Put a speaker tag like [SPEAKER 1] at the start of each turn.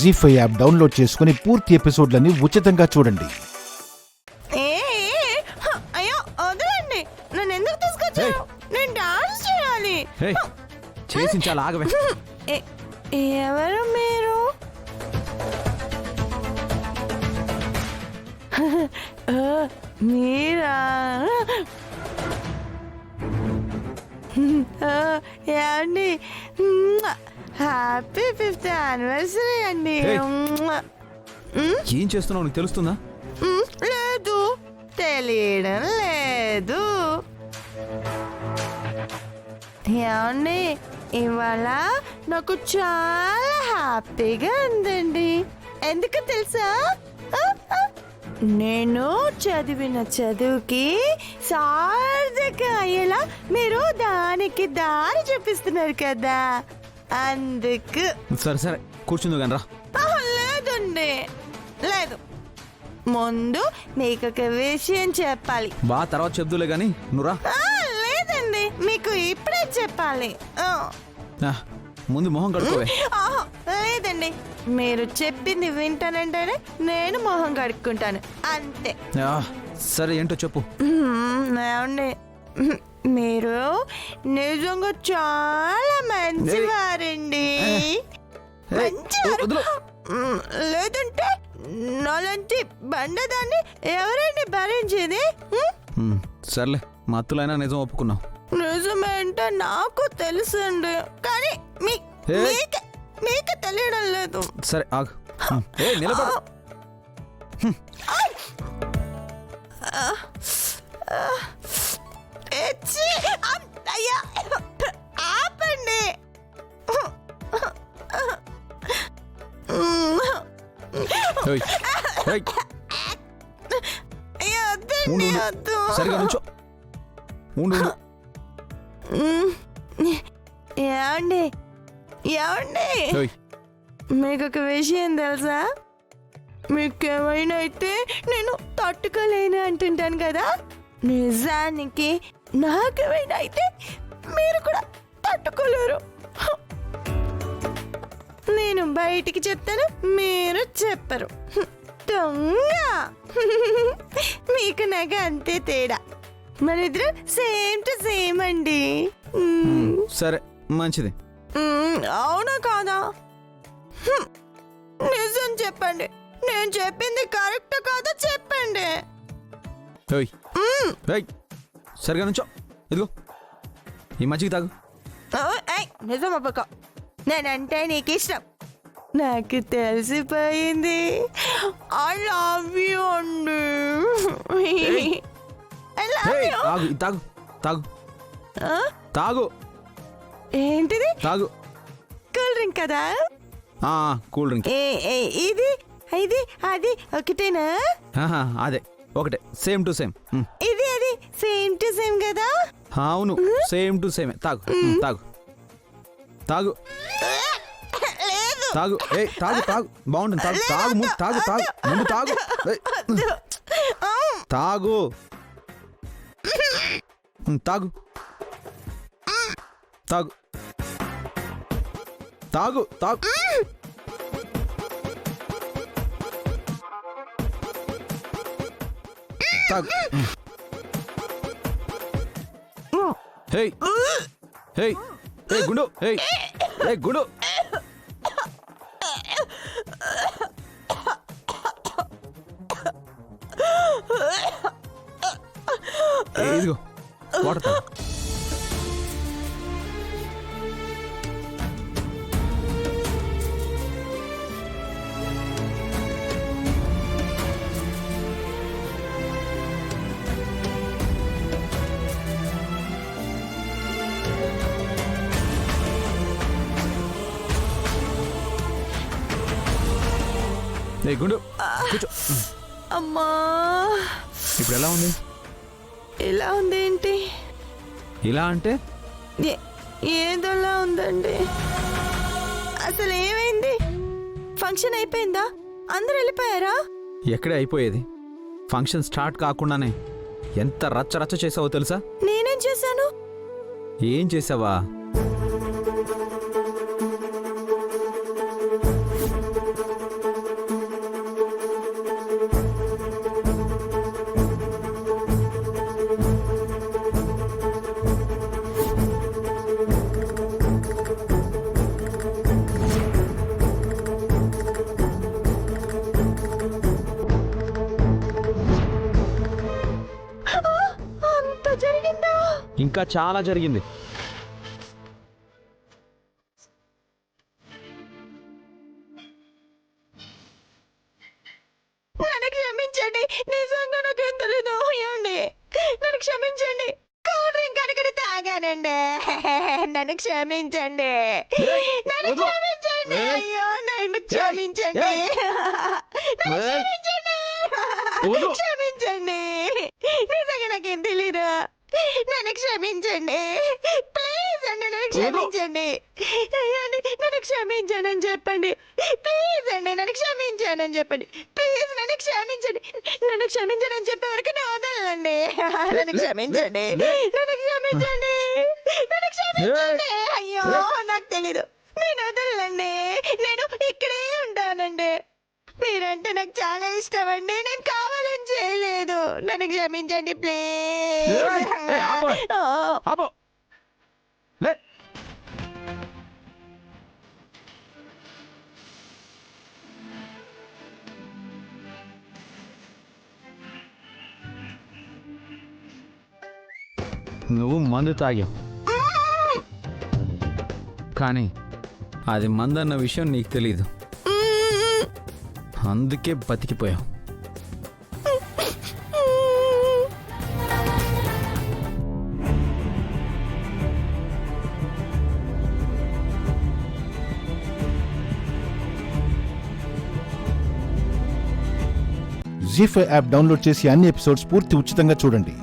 [SPEAKER 1] జీ5 app download చేసుకుని పూర్తి ఎపిసోడ్లని ఉచితంగా చూడండి.
[SPEAKER 2] అయ్యో వదలండి, నన్ను ఎందుకు తీసుకొచ్చారు? నేను డాన్స్ చేయాలి.
[SPEAKER 3] చేసించాలి, ఆగవే.
[SPEAKER 2] ఎవరు మీరు? మీరా? ఏమండి, హ్యాపీ 5th యానివర్సరీ అండి.
[SPEAKER 3] ఏం చేస్తున్నావు నీకు తెలుస్తుందా?
[SPEAKER 2] లేదు, తెలియడం లేదు. ఏమండి, ఇవాళ నాకు చాలా హ్యాపీగా ఉందండి. ఎందుకు తెలుసా? నేను చదివిన చదువుకి సార్థకం అయ్యేలా మీరు దానికి దారి చూపిస్తున్నారు కదా, అందుకు.
[SPEAKER 3] సరే సరే కూర్చుంది కానీ రా.
[SPEAKER 2] లేదండి, లేదు, ముందు మీకు ఒక విషయం చెప్పాలి.
[SPEAKER 3] బా తర్వాత చెప్దులే గాని నువ్వురా.
[SPEAKER 2] లేదండి, మీకు ఇప్పుడే చెప్పాలి.
[SPEAKER 3] ముందు మొహం కడుక్కోవే.
[SPEAKER 2] లేదండి, మీరు చెప్పింది వింటానంటేనే నేను మొహం కడుక్కుంటాను, అంతే.
[SPEAKER 3] సరే ఏంటో చెప్పు.
[SPEAKER 2] ఏమండి, మీరు నిజంగా చాలా మంచివారండి. మంచివారు. లేదంటే నాలాంటి బండదాన్ని ఎవరండి భరించేది?
[SPEAKER 3] సర్లే, మా అత్తులైనా నిజం ఒప్పుకున్నావు.
[SPEAKER 2] నిజమేంటో నాకు తెలుసండి, కానీ మీకు తెలియడం లేదు.
[SPEAKER 3] సరే ఆగు. నిలబడు.
[SPEAKER 2] ఆపండి.
[SPEAKER 3] సరిగా నుంచో.
[SPEAKER 2] ఏమండి, ఏమండి, మీకు ఒక విషయం తెలుసా? మీకేమైనా అయితే నేను తట్టుకోలేను అంటుంటాను కదా, నిజానికి నాకేమైనా అయితే మీరు కూడా తట్టుకోలేరు. నేను బయటికి చెప్తాను, మీరు చెప్పరు. దొంగ. మీకు నాకు అంతే తేడా, మన ఇద్దరు సేమ్ టు సేమ్ అండి.
[SPEAKER 3] సరే మంచిది.
[SPEAKER 2] అవునా కాదా? నిజం చెప్పండి, నేను చెప్పింది కరెక్ట్ కాదా చెప్పండి.
[SPEAKER 3] సరిగా నుంచో. ఇదిగో ఈ మజ్జిగ తాగు.
[SPEAKER 2] నిజం అబ్బక, నేనంటే నీకు ఇష్టం, నాకు తెలిసిపోయింది. ఐ లవ్ యూ అండి.
[SPEAKER 3] తాగు తాగు తాగు.
[SPEAKER 2] ఏంటిది?
[SPEAKER 3] తాగు.
[SPEAKER 2] కూల్ డ్రింక్ కదా?
[SPEAKER 3] Cool drink.
[SPEAKER 2] ఇది ఇది అది ఒకటేనా?
[SPEAKER 3] అదే ఒకటే, సేమ్ టు సేమ్.
[SPEAKER 2] ఇది అది సేమ్ టు సేమ్ కదా?
[SPEAKER 3] అవును, సేమ్ టు సేమ్. తాగు తాగు తాగు తాగు. తాగు తాగు, బాగుంటుంది. తాగు తాగు ముందు, తాగు తాగు ముందు, తాగు తాగు తాగు తాగు తాగు తాగు. తాగు. హే హే హే గుండు, హే హే గుండు. ఇదిగో వాటర్ తాగు. గుండు కూర్చో.
[SPEAKER 2] అమ్మా,
[SPEAKER 3] ఇప్పుడు ఎలా ఉంది?
[SPEAKER 2] ఎలా ఉంది ఏంటి?
[SPEAKER 3] ఇలా అంటే
[SPEAKER 2] ఏదోలా ఉందండి. అసలు ఏమైంది? ఫంక్షన్ అయిపోయిందా? అందరూ వెళ్ళిపోయారా?
[SPEAKER 3] ఎక్కడే అయిపోయేది, ఫంక్షన్ స్టార్ట్ కాకుండానే ఎంత రచ్చ రచ్చ చేసావో తెలుసా?
[SPEAKER 2] నేనేం చేశాను?
[SPEAKER 3] ఏం చేసావా? ఇంకా చాలా జరిగింది.
[SPEAKER 2] నన్ను క్షమించండి, నిజంగా నాకేం తెలీదు. ఏమండి, నన్ను క్షమించండి. కూల్ డ్రింక్ అడిగితే తాగానండి. నన్ను క్షమించండి, నన్ను క్షమించండి. అయ్యో, నన్ను క్షమించండి, నన్ను క్షమించండి, క్షమించండి. నిజంగా నాకేం తెలీదు. నన్ను క్షమించండి, ప్లీజ్ అండి, నన్ను క్షమించండి. అయ్యండి, నన్ను క్షమించానని చెప్పండి. ప్లీజ్ అండి, నన్ను క్షమించానని చెప్పండి. ప్లీజ్ నన్ను క్షమించండి. నన్ను క్షమించానని చెప్పే వరకు నా వదలండి. నన్ను క్షమించండి, నన్ను క్షమించండి, నన్ను క్షమించండి. అయ్యో, నాకు తెలీదు. నేను వదలండి, నేను ఇక్కడే ఉంటానండి. మీరంటే నాకు చాలా ఇష్టం అండి. నేను కావాలని చేయలేదు. నన్ను క్షమించండి ప్లీజ్.
[SPEAKER 3] నువ్వు మందు తాగావు, కానీ అది మందన్న విషయం నీకు తెలీదు. అందుకే బతికిపోయావు.
[SPEAKER 1] జీ5 యాప్ డౌన్లోడ్ చేసి అన్ని ఎపిసోడ్స్ పూర్తి ఉచితంగా చూడండి.